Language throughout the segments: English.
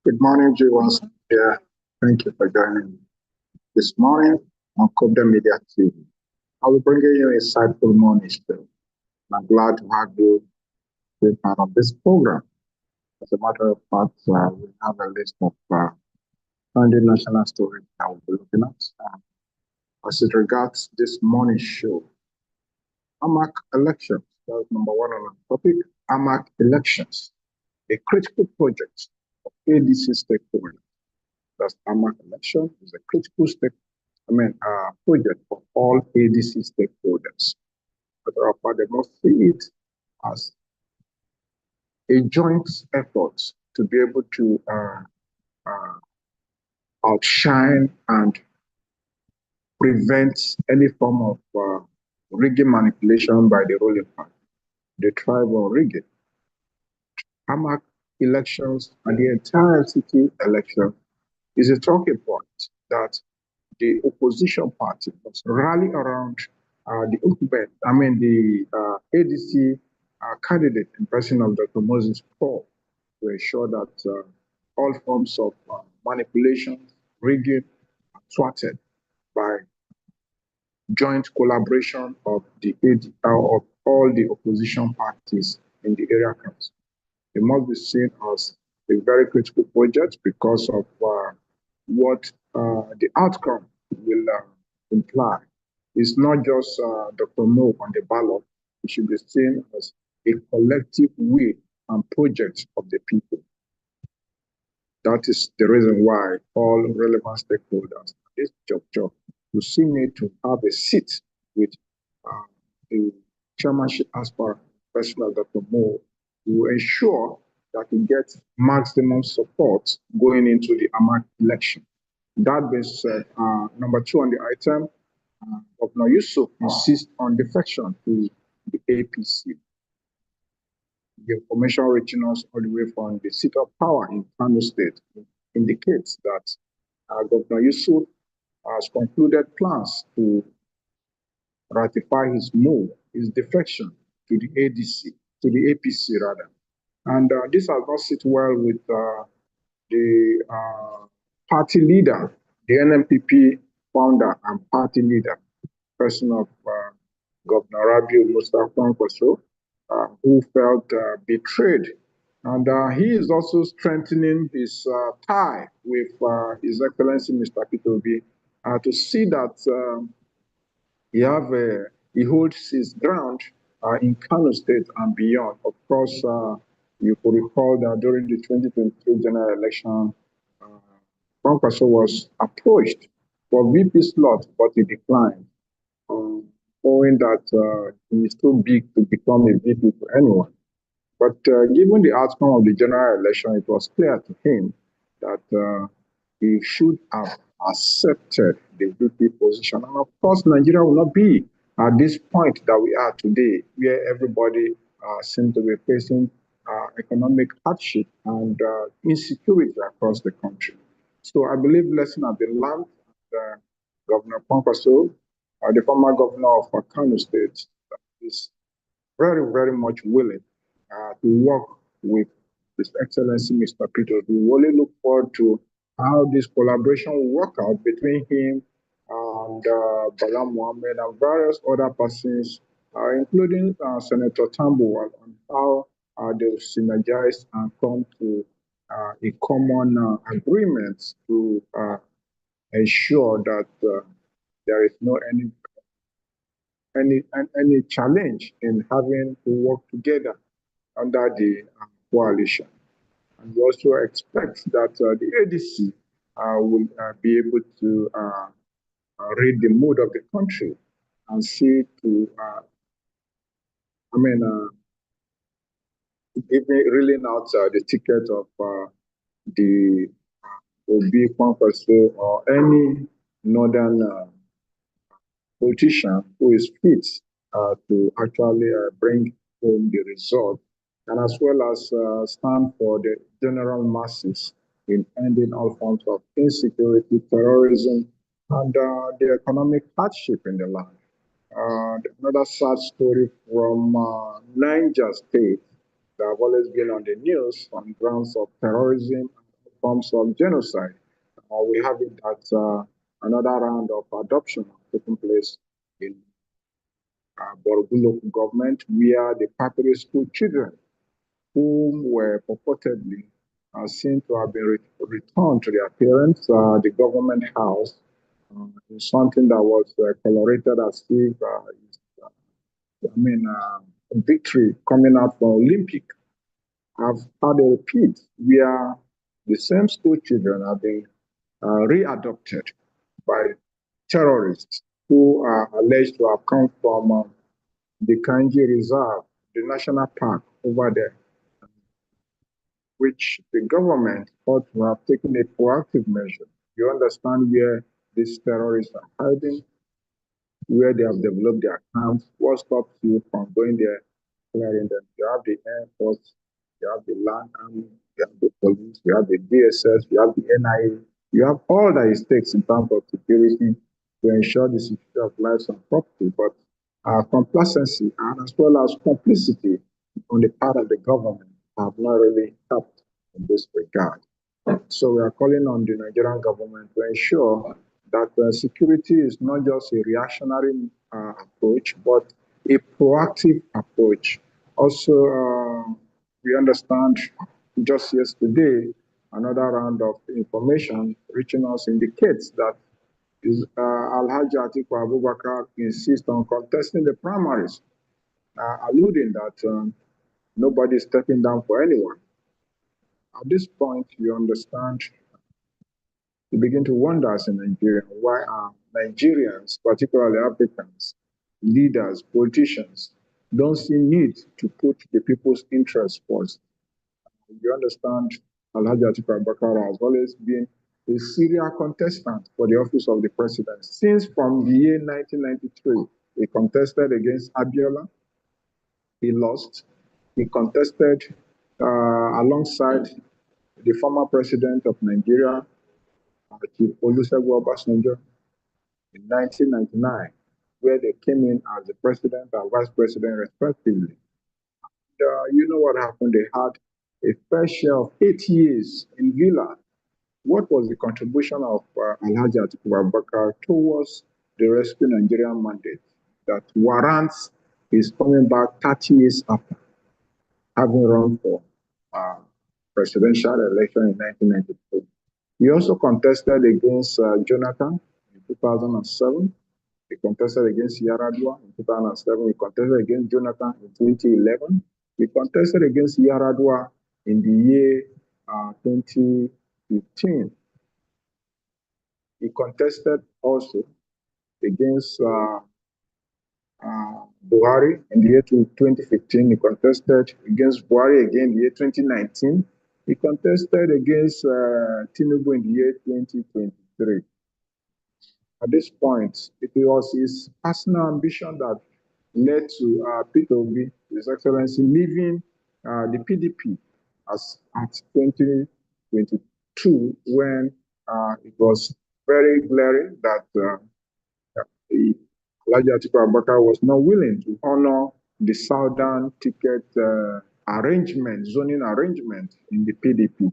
Good morning, viewers. Yeah, thank you for joining me this morning on COPDEM Media TV. I will bring you a insightful morning show. I'm glad to have you be part of this program. As a matter of fact, we have a list of 100 national stories that we'll be looking at. As it regards this morning show, AMAC Elections, that's number one on our topic, AMAC Elections, a critical project of ADC stakeholders. That's AMAC Election is a critical project for all ADC stakeholders. But they must see it as a joint effort to be able to outshine and prevent any form of rigging manipulation by the ruling party, the tribal rigging. AMAC elections and the entire city election is a talking point that the opposition party must rally around the incumbent, the ADC candidate in person of Dr. Moses Paul to ensure that all forms of manipulation, rigging are thwarted by joint collaboration of of all the opposition parties in the area council. It must be seen as a very critical project because of what the outcome will imply. It's not just Dr. Mo on the ballot. It should be seen as a collective will and project of the people. That is the reason why all relevant stakeholders at this juncture will see need to have a seat with the chairmanship aspirant, President Dr. Mo, to ensure that he gets maximum support going into the AMAC election. That being said, number two on the item, Governor Yusuf insists on defection to the APC. The information reaching us all the way from the seat of power in Kano State indicates that Governor Yusuf has concluded plans to ratify his move, his defection to the APC rather. And this has not sit well with the party leader, the NMPP founder and party leader, person of Governor Rabiu Mustafa Kwankwaso, who felt betrayed. And he is also strengthening his tie with His Excellency Mr. Papiri to see that he holds his ground in Kano State and beyond. Of course, you could recall that during the 2023 general election, Kwankwaso was approached for VP slot, but he declined, knowing that he is too big to become a VP for anyone. But given the outcome of the general election, it was clear to him that he should have accepted the VP position. And of course, Nigeria will not be at this point that we are today, where everybody seems to be facing economic hardship and insecurity across the country. So I believe lessons have been learned. Governor Kwankwaso, the former governor of Kano State, is very, very much willing to work with His Excellency Mr. Peter. We really look forward to how this collaboration will work out between him and Bala Mohammed and various other persons, including Senator Tambuwal, on how they will synergize and come to a common agreement to ensure that there is no any challenge in having to work together under the coalition. And we also expect that the ADC will be able to read the mood of the country and see to, reeling out the ticket of the Obi Kwankwaso or any northern politician who is fit to actually bring home the result, and as well as stand for the general masses in ending all forms of insecurity, terrorism, and the economic hardship in the land. Another sad story from Niger State that have always been on the news on grounds of terrorism and forms of genocide. We have it that another round of adoption taking place in Borough local government, where the Papiri school children, whom were purportedly seen to have been returned to their parents, the government house, in something that was colorated as if, victory coming out from Olympic. I've had a repeat where the same school children have been re-adopted by terrorists who are alleged to have come from the Kanji Reserve, the national park over there, which the government ought to have taken a proactive measure. You understand where these terrorists are hiding, where they have developed their camps. What stops you from going there, clearing them? You have the Air Force, you have the Land Army, you have the police, you have the DSS, you have the NIA, you have all that it takes in terms of security to ensure the security of lives and property. But complacency and as well as complicity on the part of the government have not really helped in this regard. So we are calling on the Nigerian government to ensure that security is not just a reactionary approach, but a proactive approach. Also, we understand just yesterday, another round of information reaching us indicates that Alhaji Atiku Abubakar insists on contesting the primaries, alluding that nobody is stepping down for anyone. At this point, you understand, you begin to wonder as a Nigerian, why are Nigerians, particularly Africans, leaders, politicians, don't see need to put the people's interests first? You understand, Alhaji Atiku Abubakar has always been a serial contestant for the office of the president. Since from the year 1993, he contested against Abiola, he lost. He contested alongside the former president of Nigeria, Chief Olusegun Obasanjo, in 1999, where they came in as the president and vice president respectively. You know what happened? They had a fair share of 8 years in Villa. What was the contribution of Alhaji Atiku Abubakar towards the Rescue Nigerian mandate that warrants his coming back 30 years after having run for uh, presidential election in 1992? He also contested against Jonathan in 2007. He contested against Yaradua in 2007. He contested against Jonathan in 2011. He contested against Yaradua in the year 2015. He contested also against Buhari in the year 2015. He contested against Buhari again in the year 2019. He contested against Tinubu in the year 2023. At this point, it was his personal ambition that led to Peter Obi, His Excellency, leaving the PDP at 2022, when it was very glaring that Alhaji Atiku Abubakar was not willing to honor the southern ticket arrangement, zoning arrangement in the PDP.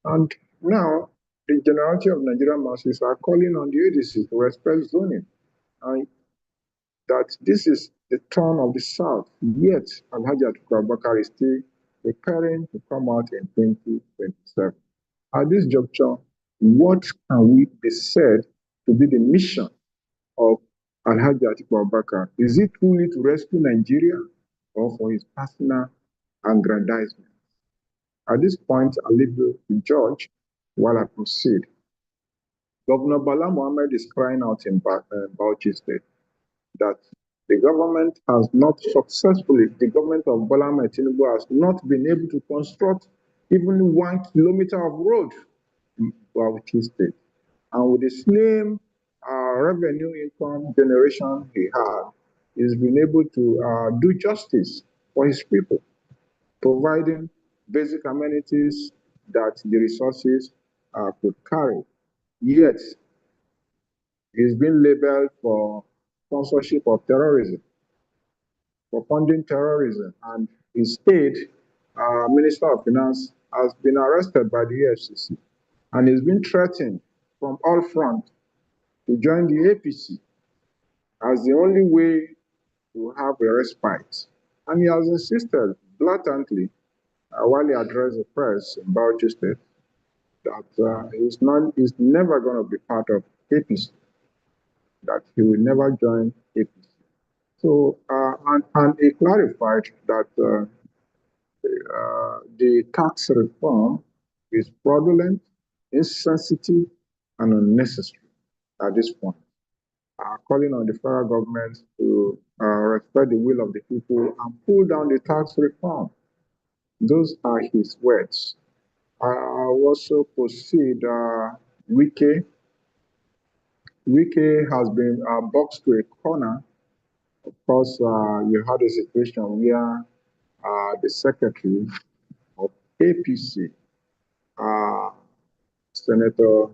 And now, the generality of Nigerian masses are calling on the ADC to respect zoning, and that this is the turn of the South. Yet, Alhaji Atiku Abubakar is still preparing to come out in 2027. At this juncture, what can we be said to be the mission of Alhaji Atiku Abubakar? Is it truly to rescue Nigeria or for his personal aggrandizement? At this point, I'll leave you to judge while I proceed. Governor Bala Mohammed is crying out in Bauchi State that the government has not successfully, the government of Bola Ahmed Tinubu has not been able to construct even 1 kilometer of road in Bauchi State. And with the slim revenue income generation he had, he's been able to do justice for his people, providing basic amenities that the resources could carry. Yet, he's been labeled for sponsorship of terrorism, for funding terrorism, and his state Minister of Finance has been arrested by the EFCC. and he's been threatened from all fronts to join the APC as the only way to have a respite. And he has insisted blatantly while he addressed the press in Bauchi State that he's never going to be part of APC, that he will never join APC. So, and he clarified that the tax reform is fraudulent, insensitive, and unnecessary at this point. Calling on the federal government to respect the will of the people and pull down the tax reform. Those are his words. I also proceed. Wike. Wike has been boxed to a corner. Of course, you had a situation where the secretary of APC, Senator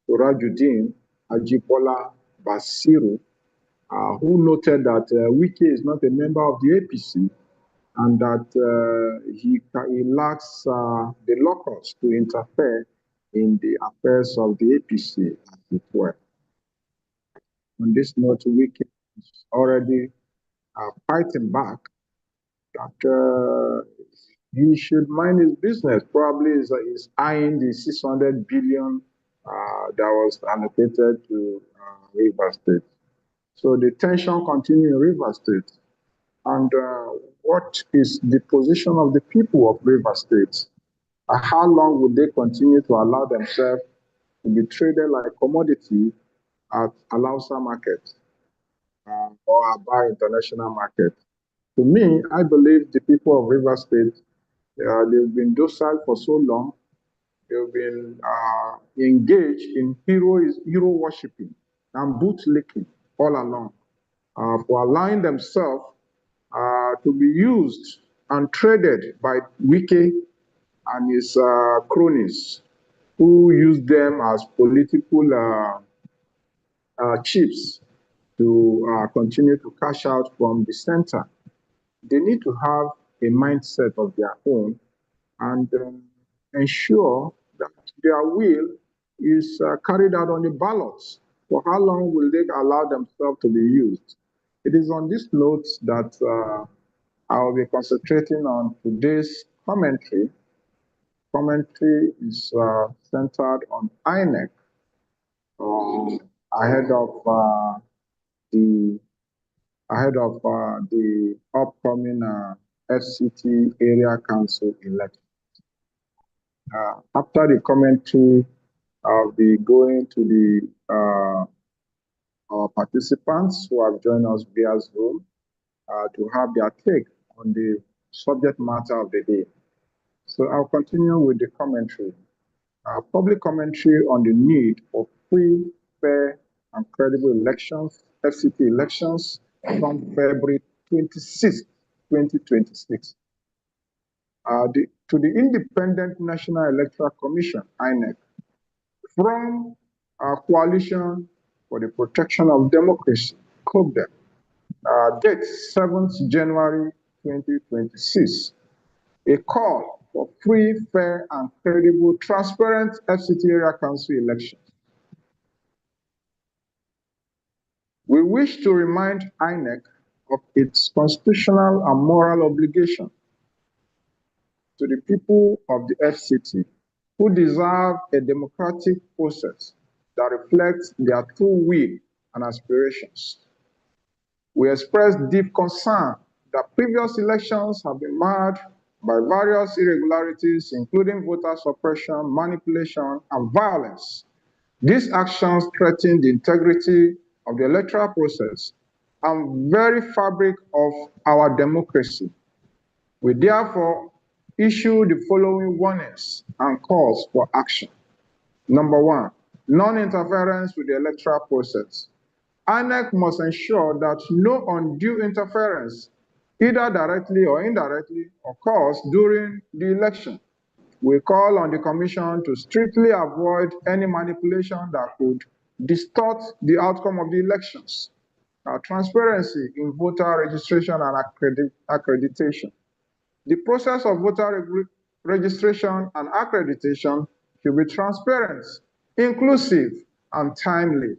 Surajuddin Ajibola Basiru, who noted that Wike is not a member of the APC and that he lacks the locus to interfere in the affairs of the APC, as it were. On this note, Wike is already fighting back that he should mind his business. Probably is eyeing the 600 billion that was allocated to River State. So the tension continues in River State. And what is the position of the people of River State? How long will they continue to allow themselves to be traded like commodity at Alausa market or Aba international market? To me, I believe the people of River State, they've been docile for so long. They've been engaged in hero worshiping and bootlicking all along for allowing themselves to be used and traded by Wike and his cronies, who use them as political chips to continue to cash out from the center. They need to have a mindset of their own and ensure that their will is carried out on the ballots. For how long will they allow themselves to be used? It is on this note that I will be concentrating on today's commentary. Commentary is centered on INEC ahead of the upcoming FCT area council election. After the commentary, I'll be going to the our participants who have joined us via Zoom to have their take on the subject matter of the day. So I'll continue with the commentary. Public commentary on the need for free, fair, and credible elections, FCT elections, from February 26, 2026. To the Independent National Electoral Commission, INEC, from Coalition for the Protection of Democracy, COPDEM, date 7th January 2026, a call for free, fair, and credible, transparent FCT area council elections. We wish to remind INEC of its constitutional and moral obligation to the people of the FCT who deserve a democratic process that reflects their true will and aspirations. We express deep concern that previous elections have been marred by various irregularities, including voter suppression, manipulation, and violence. These actions threaten the integrity of the electoral process and very fabric of our democracy. We therefore issue the following warnings and calls for action. Number one, non-interference with the electoral process. INEC must ensure that no undue interference, either directly or indirectly, occurs during the election. We call on the Commission to strictly avoid any manipulation that could distort the outcome of the elections. Transparency in voter registration and accreditation. The process of voter registration and accreditation should be transparent, inclusive, and timely.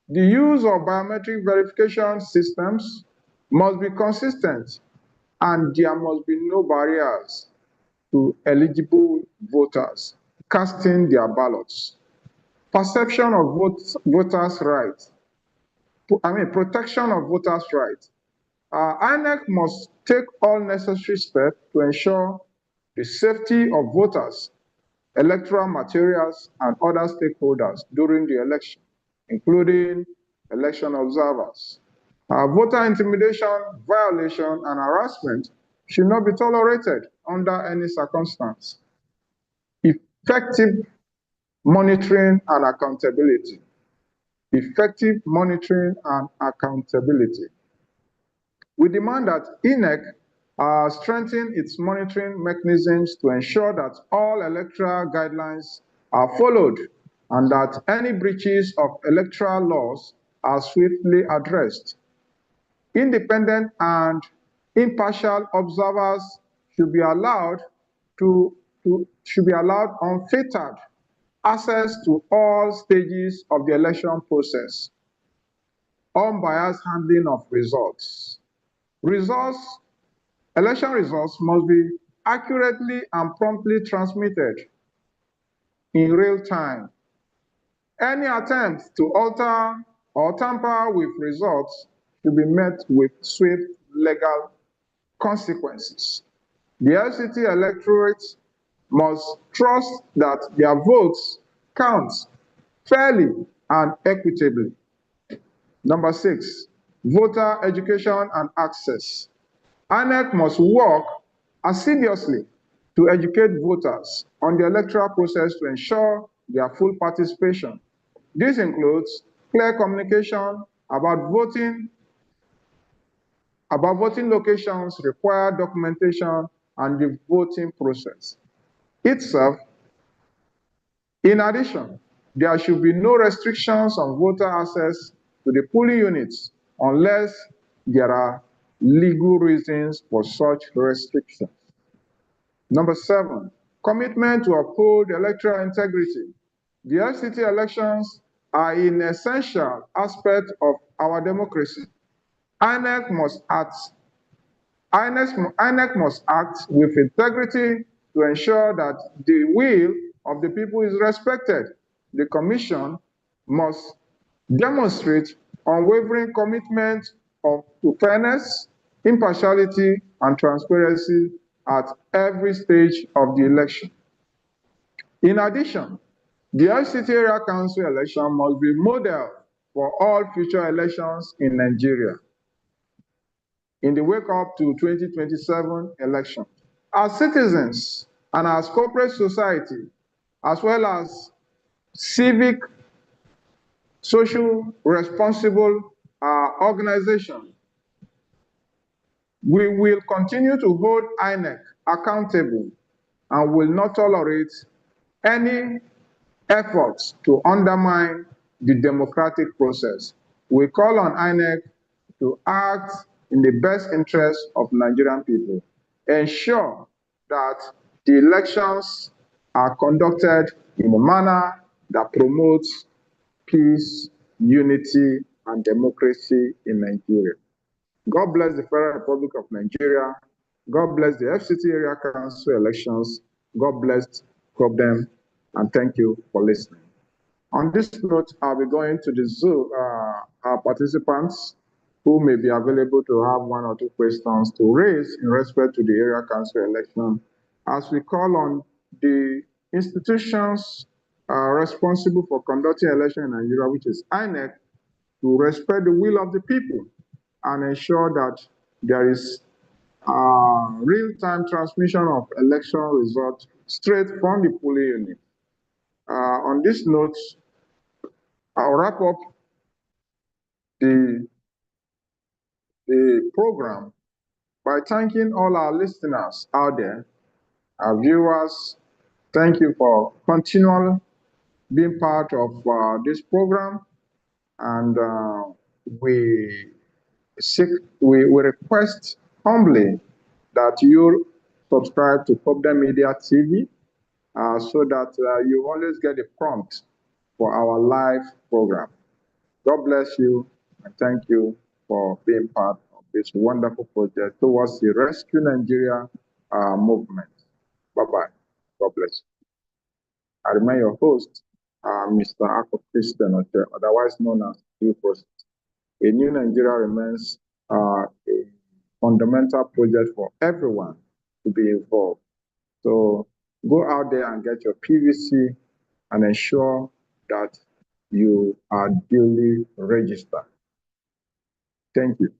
The use of biometric verification systems must be consistent, and there must be no barriers to eligible voters casting their ballots. Perception of voters' rights, protection of voters' rights. INEC must take all necessary steps to ensure the safety of voters, electoral materials, and other stakeholders during the election, including election observers. Voter intimidation, violation, and harassment should not be tolerated under any circumstance. Effective monitoring and accountability. Effective monitoring and accountability. We demand that INEC strengthen its monitoring mechanisms to ensure that all electoral guidelines are followed and that any breaches of electoral laws are swiftly addressed. Independent and impartial observers should be allowed unfettered access to all stages of the election process. Unbiased handling of results. Election results must be accurately and promptly transmitted in real time. Any attempt to alter or tamper with results should be met with swift legal consequences. The FCT electorate must trust that their votes count fairly and equitably. Number 6, voter education and access. INEC must work assiduously to educate voters on the electoral process to ensure their full participation. This includes clear communication about voting locations, required documentation, and the voting process itself. In addition, there should be no restrictions on voter access to the polling units unless there are legal reasons for such restrictions. Number 7, commitment to uphold electoral integrity. The FCT elections are an essential aspect of our democracy. INEC must act with integrity to ensure that the will of the people is respected. The Commission must demonstrate unwavering commitment to fairness, impartiality, and transparency at every stage of the election. In addition, the FCT Area Council election must be model for all future elections in Nigeria in the wake up to 2027 election. As citizens and as corporate society, as well as civic, social, responsible organizations, we will continue to hold INEC accountable and will not tolerate any efforts to undermine the democratic process. We call on INEC to act in the best interest of Nigerian people, ensure that the elections are conducted in a manner that promotes peace, unity, and democracy in Nigeria. God bless the Federal Republic of Nigeria. God bless the FCT Area Council elections. God bless COPDEM, and thank you for listening. On this note, I'll be going to the Zoom, our participants who may be available to have 1 or 2 questions to raise in respect to the area council election, as we call on the institutions responsible for conducting election in Nigeria, which is INEC, to respect the will of the people and ensure that there is real-time transmission of election results straight from the polling unit. On this note, I'll wrap up the program by thanking all our listeners out there, our viewers. Thank you for continually being part of this program, and we request humbly that you subscribe to COPDEM Media TV so that you always get a prompt for our live program. God bless you and thank you for being part of this wonderful project towards the Rescue Nigeria movement. Bye-bye. God bless you. I remain your host, Mr. Akko Christian, otherwise known as Due Process. A New Nigeria remains a fundamental project for everyone to be involved. So go out there and get your PVC and ensure that you are duly registered. Thank you.